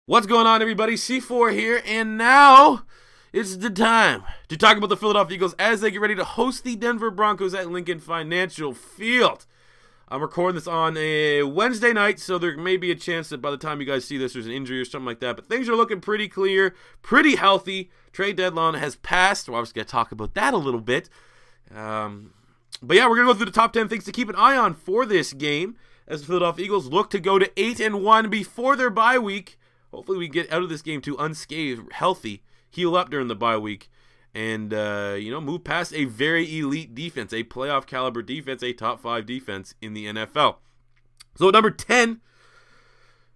What's going on, everybody? C4 here, and now it's the time to talk about the Philadelphia Eagles as they get ready to host the Denver Broncos at Lincoln Financial Field. I'm recording this on a Wednesday night, so there may be a chance that by the time you guys see this, there's an injury or something like that. But things are looking pretty clear, pretty healthy. Trade deadline has passed. We're obviously going to talk about that a little bit. But yeah, we're going to go through the top 10 things to keep an eye on for this game as the Philadelphia Eagles look to go to 8-1 before their bye week. Hopefully we get out of this game too unscathed, healthy, heal up during the bye week, and move past a very elite defense, a playoff caliber defense, a top 5 defense in the NFL. So at number 10,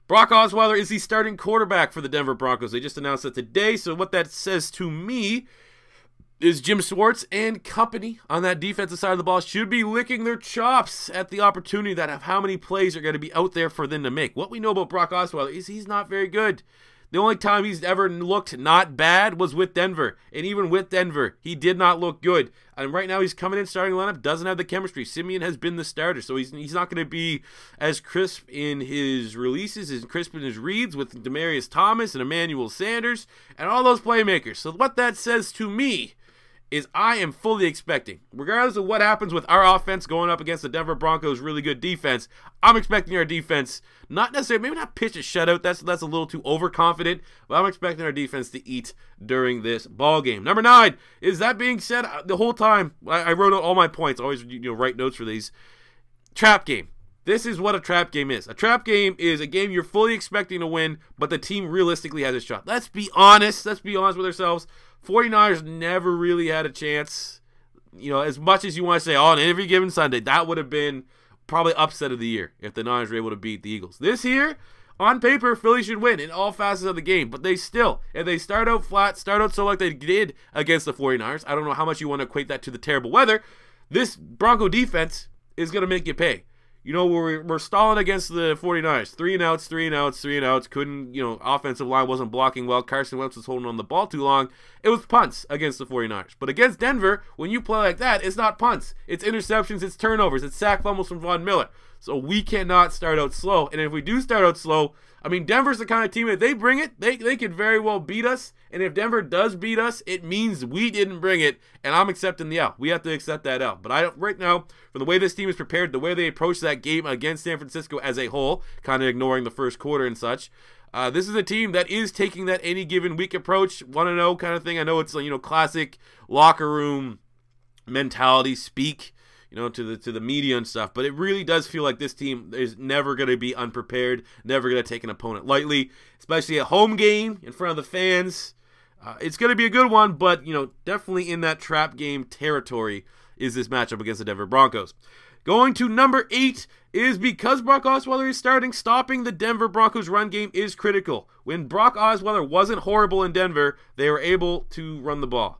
Brock Osweiler is the starting quarterback for the Denver Broncos. They just announced that today, so what that says to me is Jim Schwartz and company on that defensive side of the ball should be licking their chops at the opportunity that of how many plays are going to be out there for them to make. What we know about Brock Osweiler is he's not very good. The only time he's ever looked not bad was with Denver. And even with Denver, he did not look good. And right now he's coming in starting lineup, doesn't have the chemistry. Simeon has been the starter, so he's not going to be as crisp in his releases, as crisp in his reads with Demaryius Thomas and Emmanuel Sanders and all those playmakers. So what that says to me is I am fully expecting, regardless of what happens with our offense going up against the Denver Broncos' really good defense, I'm expecting our defense, not necessarily, maybe not pitch a shutout, that's a little too overconfident, but I'm expecting our defense to eat during this ball game. Number 9, is that being said, the whole time, I wrote out all my points, always write notes for these. Trap game. This is what a trap game is. A trap game is a game you're fully expecting to win, but the team realistically has a shot. Let's be honest. Let's be honest with ourselves. 49ers never really had a chance. As much as you want to say, on every given Sunday, that would have been probably upset of the year if the Niners were able to beat the Eagles. This year, on paper, Philly should win in all facets of the game, but they still, if they start out flat, start out so like they did against the 49ers, I don't know how much you want to equate that to the terrible weather, this Bronco defense is going to make you pay. We're stalling against the 49ers. 3 and outs. Couldn't, offensive line wasn't blocking well. Carson Wentz was holding on the ball too long. It was punts against the 49ers. But against Denver, when you play like that, it's not punts. It's interceptions, it's turnovers, it's sack fumbles from Von Miller. So we cannot start out slow. And if we do start out slow, Denver's the kind of team, if they bring it, they could very well beat us. And if Denver does beat us, it means we didn't bring it, and I'm accepting the L. We have to accept that L. But right now, from the way this team is prepared, the way they approach that game against San Francisco as a whole, kind of ignoring the first quarter and such, this is a team that is taking that any given week approach, want to know kind of thing. I know it's classic locker room mentality speak, to the media and stuff, but it really does feel like this team is never going to be unprepared, never going to take an opponent lightly, especially a home game in front of the fans. It's going to be a good one, but, definitely in that trap game territory is this matchup against the Denver Broncos. Going to number 8 is because Brock Osweiler is starting, stopping the Denver Broncos run game is critical. When Brock Osweiler wasn't horrible in Denver, they were able to run the ball.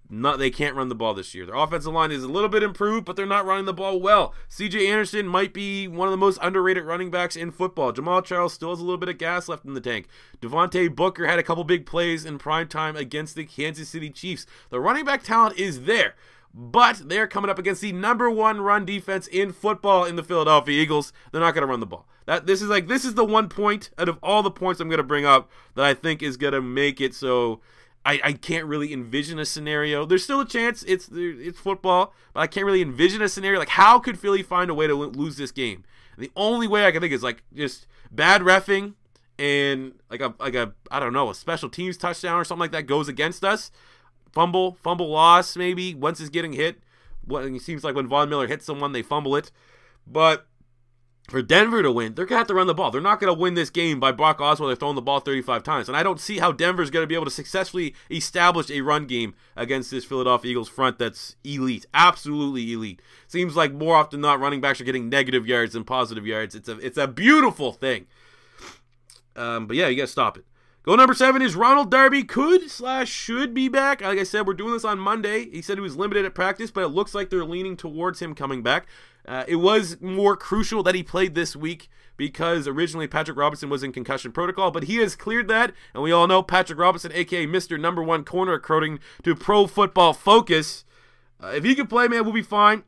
They can't run the ball this year. Their offensive line is a little bit improved, but they're not running the ball well. C.J. Anderson might be one of the most underrated running backs in football. Jamal Charles still has a little bit of gas left in the tank. Devontae Booker had a couple big plays in prime time against the Kansas City Chiefs. The running back talent is there, but they're coming up against the #1 run defense in football in the Philadelphia Eagles. They're not going to run the ball. This is the one point out of all the points I'm going to bring up that I think is going to make it so I can't really envision a scenario. There's still a chance. It's football, but I can't really envision a scenario. Like, how could Philly find a way to lose this game? And the only way I can think is just bad reffing and a special teams touchdown or something like that goes against us. Fumble loss maybe. Once it's getting hit, it seems like when Von Miller hits someone, they fumble it. But for Denver to win, they're going to have to run the ball. They're not going to win this game by Brock Osweiler throwing the ball 35 times. And I don't see how Denver's going to be able to successfully establish a run game against this Philadelphia Eagles front that's elite. Absolutely elite. Seems like more often than not, running backs are getting negative yards than positive yards. It's a beautiful thing. But yeah, you got to stop it. Go number 7 is Ronald Darby should be back. Like I said, we're doing this on Monday. He said he was limited at practice, but it looks like they're leaning towards him coming back. It was more crucial that he played this week because originally Patrick Robinson was in concussion protocol, but he has cleared that, and we all know Patrick Robinson, a.k.a. Mr. #1 corner, according to Pro Football Focus. If he can play, man, we'll be fine.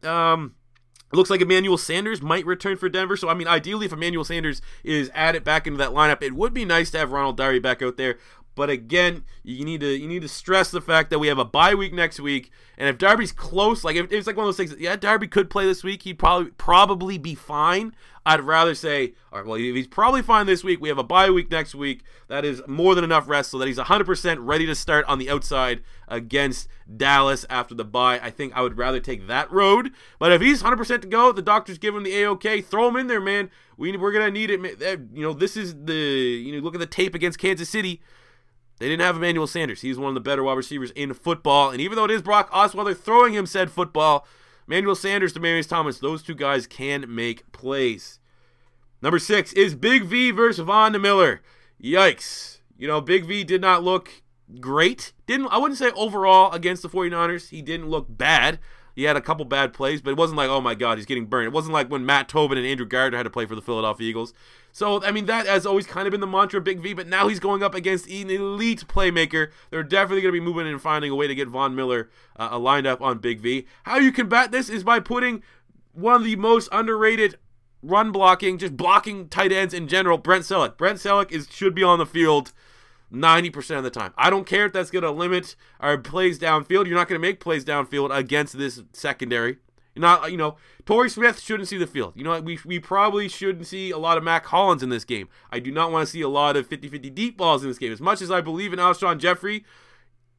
It looks like Emmanuel Sanders might return for Denver. So, I mean, ideally, if Emmanuel Sanders is added back into that lineup, it would be nice to have Ronald Darby back out there. But again, you need to stress the fact that we have a bye week next week, and if Darby's close, like if it's like one of those things, yeah, Darby could play this week, he'd probably be fine. I'd rather say, all right, well, if he's probably fine this week, we have a bye week next week. That is more than enough rest so that he's 100% ready to start on the outside against Dallas after the bye. I think I would rather take that road. But if he's 100% to go, the doctors give him the A-OK, throw him in there, man. We're going to need it. You know, this is look at the tape against Kansas City. They didn't have Emmanuel Sanders. He's one of the better wide receivers in football. And even though it is Brock Osweiler throwing him said football, Emmanuel Sanders, Demaryius Thomas, those two guys can make plays. Number 6 is Big V versus Von Miller. Yikes. You know, Big V did not look great. I wouldn't say overall against the 49ers. He didn't look bad. He had a couple bad plays, but it wasn't like, oh my God, he's getting burned. It wasn't like when Matt Tobin and Andrew Gardner had to play for the Philadelphia Eagles. So, I mean, that has always kind of been the mantra of Big V, but now he's going up against an elite playmaker. They're definitely going to be moving and finding a way to get Von Miller lined up on Big V. How you combat this is by putting one of the most underrated run blocking, just blocking tight ends in general, Brent Selleck. Brent Selleck should be on the field 90% of the time. I don't care if that's going to limit our plays downfield. You're not going to make plays downfield against this secondary. You're not, you know, Torrey Smith shouldn't see the field. You know, we probably shouldn't see a lot of Mack Hollins in this game. I do not want to see a lot of 50-50 deep balls in this game. As much as I believe in Alshon Jeffrey,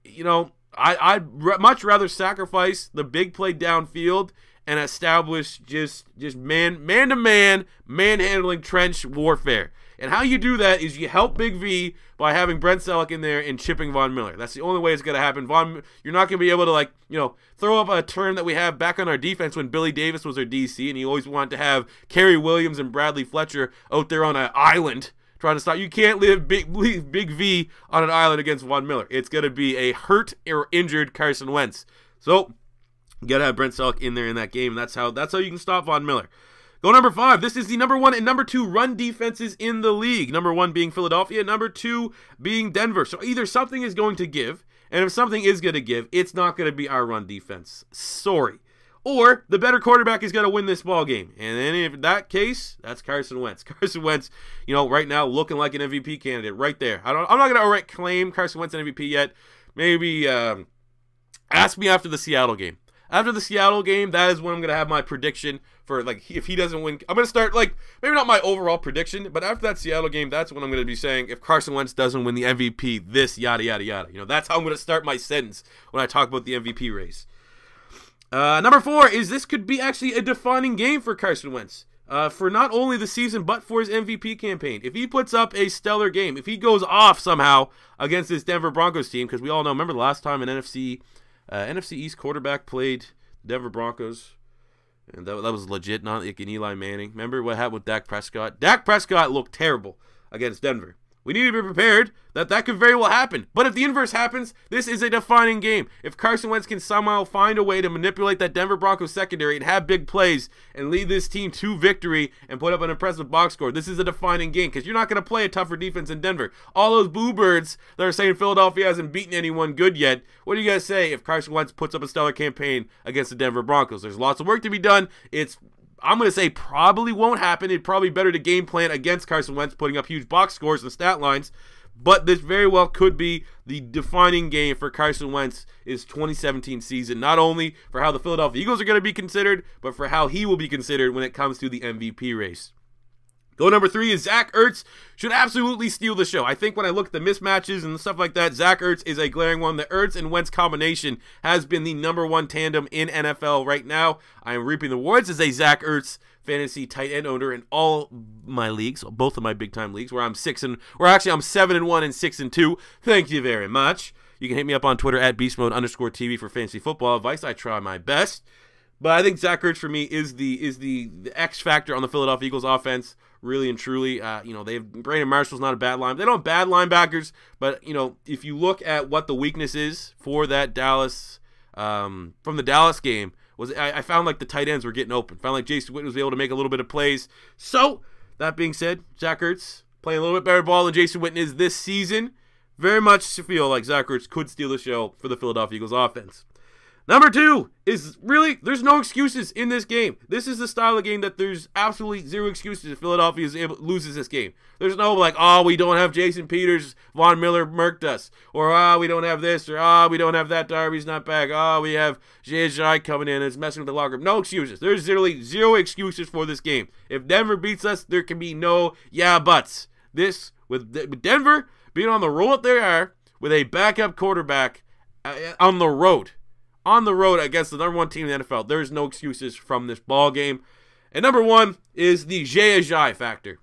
you know, I'd much rather sacrifice the big play downfield and establish just man-to-man, man-handling trench warfare. And how you do that is you help Big V by having Brent Selleck in there and chipping Von Miller. That's the only way it's going to happen. You're not going to be able to, like, you know, throw up a term that we have back on our defense when Billy Davis was our DC, and he always wanted to have Kerry Williams and Bradley Fletcher out there on an island trying to stop. You can't leave Big V on an island against Von Miller. It's going to be a hurt or injured Carson Wentz. So, you got to have Brent Selleck in there in that game. That's how you can stop Von Miller. Go number 5. This is the number 1 and number 2 run defenses in the league. Number 1 being Philadelphia, number 2 being Denver. So either something is going to give, and if something is going to give, it's not going to be our run defense. Sorry. Or the better quarterback is going to win this ball game. And then in that case, that's Carson Wentz. Carson Wentz, you know, right now looking like an MVP candidate right there. I'm not going to outright claim Carson Wentz an MVP yet. Maybe ask me after the Seattle game. After the Seattle game, that is when I'm going to have my prediction for, like, if he doesn't win. I'm going to start, like, maybe not my overall prediction, but after that Seattle game, that's when I'm going to be saying, if Carson Wentz doesn't win the MVP, this, yada, yada, yada. You know, that's how I'm going to start my sentence when I talk about the MVP race. Number 4 is this could be actually a defining game for Carson Wentz. For not only the season, but for his MVP campaign. If he puts up a stellar game, if he goes off somehow against this Denver Broncos team, because we all know, remember the last time an NFC East quarterback played Denver Broncos, and that was legit, not like an Eli Manning. Remember what happened with Dak Prescott? Dak Prescott looked terrible against Denver. We need to be prepared that could very well happen. But if the inverse happens, this is a defining game. If Carson Wentz can somehow find a way to manipulate that Denver Broncos secondary and have big plays and lead this team to victory and put up an impressive box score, this is a defining game because you're not going to play a tougher defense in Denver. All those boo birds that are saying Philadelphia hasn't beaten anyone good yet, what do you guys say if Carson Wentz puts up a stellar campaign against the Denver Broncos? There's lots of work to be done. I'm going to say probably won't happen. It'd probably be better to game plan against Carson Wentz putting up huge box scores and stat lines. But this very well could be the defining game for Carson Wentz is 2017 season. Not only for how the Philadelphia Eagles are going to be considered, but for how he will be considered when it comes to the MVP race. Go number 3 is Zach Ertz should absolutely steal the show. I think when I look at the mismatches and stuff like that, Zach Ertz is a glaring one. The Ertz and Wentz combination has been the number 1 tandem in NFL right now. I am reaping the rewards as a Zach Ertz fantasy tight end owner in all my leagues, both of my big time leagues, where I'm 7-1 and 6-2. Thank you very much. You can hit me up on Twitter at beastmode_TV for fantasy football advice. I try my best. But I think Zach Ertz for me is the X factor on the Philadelphia Eagles offense, really and truly. You know, Brandon Marshall's not a bad line. They don't have bad linebackers, but you know, if you look at what the weakness is for that Dallas, from the Dallas game, I found like the tight ends were getting open. Found like Jason Witten was able to make a little bit of plays. So that being said, Zach Ertz playing a little bit better ball than Jason Witten is this season. Very much feel like Zach Ertz could steal the show for the Philadelphia Eagles offense. Number 2 is really, there's no excuses in this game. This is the style of game that there's absolutely zero excuses if Philadelphia loses this game. There's no like, oh, we don't have Jason Peters, Von Miller murked us. Or, we don't have this. Or, we don't have that, Darby's not back. We have Jai coming in and it's messing with the locker room. No excuses. There's literally zero excuses for this game. If Denver beats us, there can be no buts. This, with Denver being on the roll that they are, with a backup quarterback on the road against the number 1 team in the NFL. There's no excuses from this ball game. And number 1 is the Jai factor.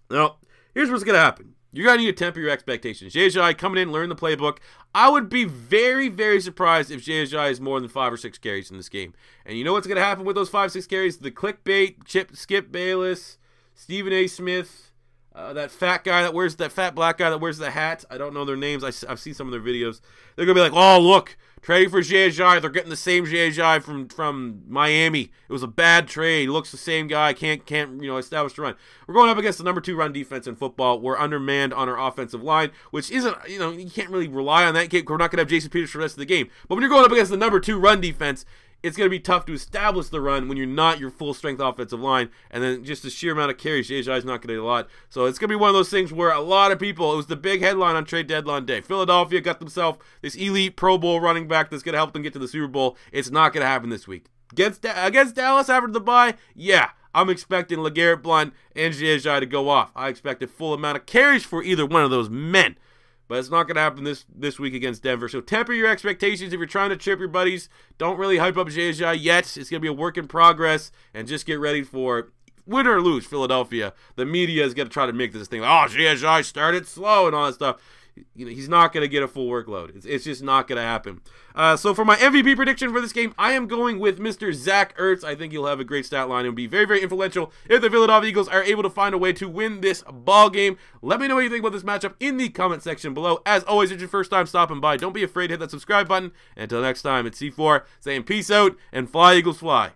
Now, here's what's going to happen. You're going to need to temper your expectations. Jai coming in, learn the playbook. I would be very, very surprised if Jai is more than 5 or 6 carries in this game. And you know what's going to happen with those 5-6 carries? The clickbait, Skip Bayless, Stephen A. Smith, that fat black guy that wears the hat. I don't know their names. I've seen some of their videos. They're going to be like, oh, look, trade for Jai. They're getting the same Jai from Miami. It was a bad trade. He looks the same guy. Can't establish the run. We're going up against the number 2 run defense in football. We're undermanned on our offensive line, which isn't, you can't really rely on that. We're not going to have Jason Peters for the rest of the game. But when you're going up against the number 2 run defense, it's going to be tough to establish the run when you're not your full-strength offensive line. And then just the sheer amount of carries, Jai is not going to do a lot. So it's going to be one of those things where a lot of people, it was the big headline on trade deadline day. Philadelphia got themselves this elite Pro Bowl running back that's going to help them get to the Super Bowl. It's not going to happen this week. Against Dallas after the bye, yeah, I'm expecting LeGarrette Blount and Jai to go off. I expect a full amount of carries for either one of those men. But it's not going to happen this week against Denver. So temper your expectations if you're trying to trip your buddies. Don't really hype up Jai yet. It's going to be a work in progress. And just get ready for, win or lose, Philadelphia. The media is going to try to make this thing like, oh, Jai started slow and all that stuff. He's not going to get a full workload. It's just not going to happen. So for my MVP prediction for this game, I am going with Mr. Zach Ertz. I think he'll have a great stat line. It will be very, very influential if the Philadelphia Eagles are able to find a way to win this ball game. Let me know what you think about this matchup in the comment section below. As always, if it's your first time stopping by, don't be afraid to hit that subscribe button. And until next time, it's C4 saying peace out and fly, Eagles, fly.